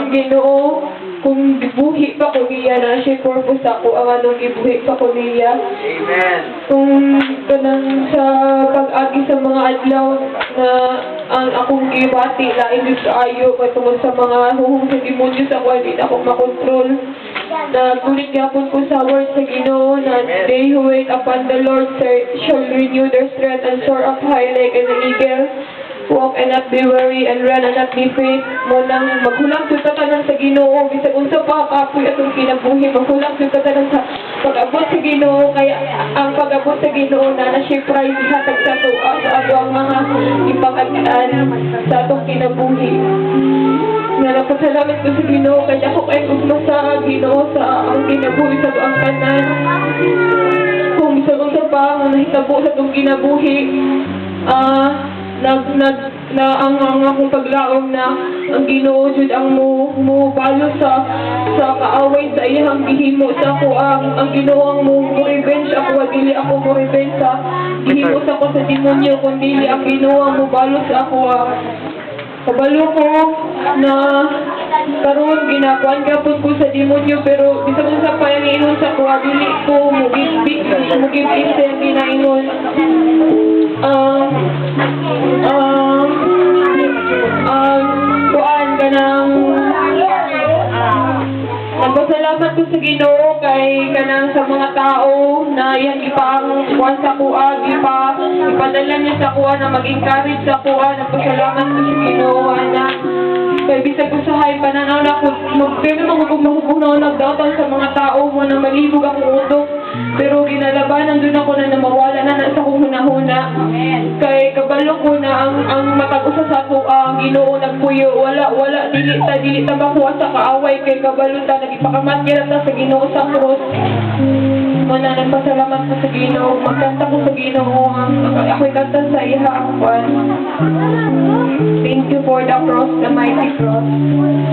ang Ginoo kung gibuhi pa ko niya na siya purpose ako ang anong gibuhi pa ko niya. Amen. Kung kanang sa pag-agi sa mga adlaw na ang akong gibati lain din sa ayo patungkol sa mga huhong sa demonyo sa kuwan din ako makontrol. Nagulit yapon ko sa word sa Ginoo na they who wait upon the Lord shall renew their strength and soar up high like an eagle. Walk and not be weary and run and not be faint. Munang maghulang sa tanan sa Ginoo bisag unsa pa kapoy atong kinabuhi maghulang sa tanan sa pag-abot sa Ginoo kaya ang pag-abot sa Ginoo na siya prize ihatag sa tuwa sa ato ang mga ipag-agian sa atong kinabuhi. Nga napasalamat ko sa Ginoo kay ako kay ugma sa Ginoo sa ang kinabuhi sa tuang tanan. Kung bisag unsa pa ang nahitabo sa atong kinabuhi ang akong paglaom na ang Ginoo jud ang mo balo sa kaaway sa iyang gihimo sa ako ang Ginoo ang mo revenge ako dili ako mo revenge sa gihimo sa ko sa demonyo kundi ang Ginoo ang mo balo sa ako kabalo ko na karon ginakuan gapon ko sa demonyo pero bisag unsa pa yang ingon sa ko dili ko mo give in ginaingon kuan ka ng nagpasalamat ko sa Ginoo kay kanang sa mga tao na iyang ipang kuan sa kuha ipadala niya sa kuha na mag-encourage sa kuha nagpasalamat ko sa Ginoo na kay bisag ko sa hay pananaw na ko pero maghuhunaw nagdatan sa mga tao mo na malibog ang utok pero ginalabanan doon ako na mawala na sa kong hunahuna. Kay kabalo ko na ang matag-usa sa ato ang Ginoo nagpuyo wala dili ta makuha sa kaaway kay kabalo ta nagipakamat gyud ta sa Ginoo sa cross. Muna nagpasalamat ko sa Ginoo magkanta ko sa Ginoo ako'y kanta sa iya ang kwan. Thank you for the cross, the mighty cross.